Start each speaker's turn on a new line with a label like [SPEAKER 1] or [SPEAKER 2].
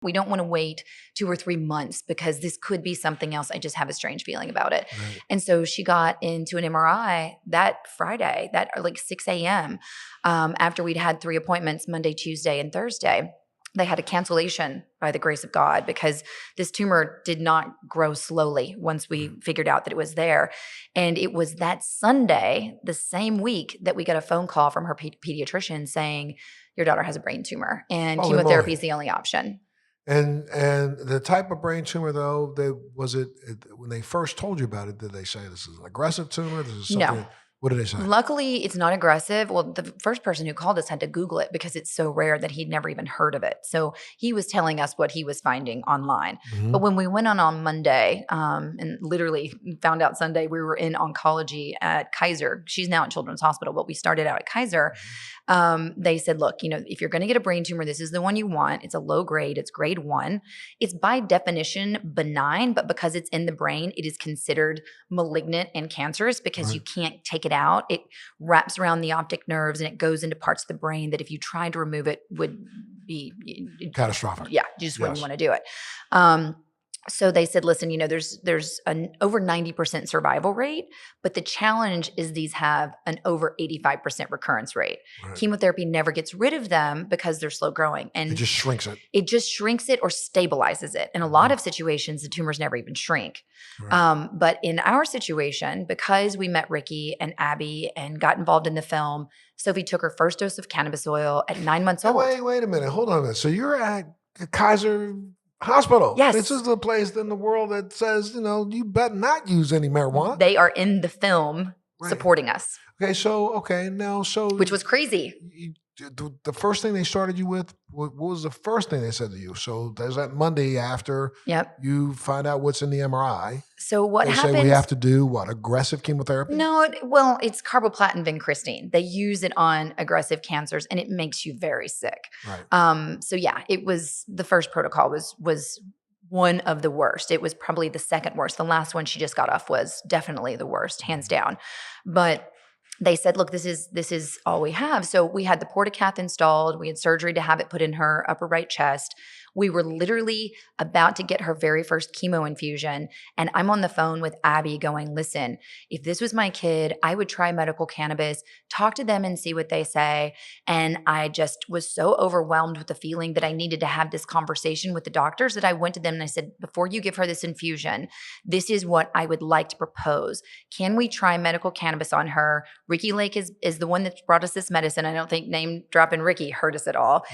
[SPEAKER 1] We don't want to wait 2 or 3 months because this could be something else. I just have a strange feeling about it.
[SPEAKER 2] Right.
[SPEAKER 1] And so she got into an MRI that Friday, that like 6 a.m. After we'd had 3 appointments, Monday, Tuesday, and Thursday. They had a cancellation by the grace of God because this tumor did not grow slowly once we figured out that it was there. And it was that Sunday, the same week, that we got a phone call from her pediatrician saying, your daughter has a brain tumor and
[SPEAKER 2] Holy
[SPEAKER 1] chemotherapy
[SPEAKER 2] moly.
[SPEAKER 1] is the only option.
[SPEAKER 2] And the type of brain tumor, though, when they first told you about it, did they say this is an aggressive tumor? This is something.
[SPEAKER 1] No.
[SPEAKER 2] What did they say?
[SPEAKER 1] Luckily, it's not aggressive. Well, the first person who called us had to Google it because it's so rare that he'd never even heard of it. So he was telling us what he was finding online.
[SPEAKER 2] Mhm.
[SPEAKER 1] But when we went on Monday and literally found out Sunday, we were in oncology at Kaiser. She's now at Children's Hospital, but we started out at Kaiser. They said, look, if you're going to get a brain tumor, this is the one you want. It's a low grade. It's grade 1. It's by definition benign, but because it's in the brain, it is considered malignant and cancerous because you can't take it out. It wraps around the optic nerves and it goes into parts of the brain that if you tried to remove it would be
[SPEAKER 2] Catastrophic.
[SPEAKER 1] Yeah, you just wouldn't want to do it. So they said, listen, there's an over 90% survival rate, but the challenge is these have an over 85% recurrence rate.
[SPEAKER 2] Right.
[SPEAKER 1] Chemotherapy never gets rid of them because they're slow growing. And
[SPEAKER 2] It just shrinks it.
[SPEAKER 1] It just shrinks it or stabilizes it. In a lot of situations, the tumors never even shrink.
[SPEAKER 2] Right.
[SPEAKER 1] But in our situation, because we met Ricky and Abby and got involved in the film, Sophie took her first dose of cannabis oil at 9 months old.
[SPEAKER 2] Wait a minute. Hold on a minute. So you're at Kaiser Hospital.
[SPEAKER 1] Yes.
[SPEAKER 2] This is the place in the world that says, you better not use any marijuana.
[SPEAKER 1] They are in the film supporting us.
[SPEAKER 2] Okay,
[SPEAKER 1] which was crazy.
[SPEAKER 2] The first thing they started you with, what was the first thing they said to you? So there's that Monday after you find out what's in the MRI.
[SPEAKER 1] So what happens?
[SPEAKER 2] Say we have to do what? Aggressive chemotherapy?
[SPEAKER 1] No, it's carboplatin vincristine. They use it on aggressive cancers and it makes you very sick.
[SPEAKER 2] Right.
[SPEAKER 1] So yeah, it was the first protocol was one of the worst. It was probably the second worst. The last one she just got off was definitely the worst, hands down. But they said, look, this is all we have. So we had the portacath installed. We had surgery to have it put in her upper right chest. We were literally about to get her very first chemo infusion. And I'm on the phone with Abby going, listen, if this was my kid, I would try medical cannabis, talk to them and see what they say. And I just was so overwhelmed with the feeling that I needed to have this conversation with the doctors that I went to them and I said, before you give her this infusion, this is what I would like to propose. Can we try medical cannabis on her? Ricky Lake is the one that brought us this medicine. I don't think name dropping Ricky hurt us at all.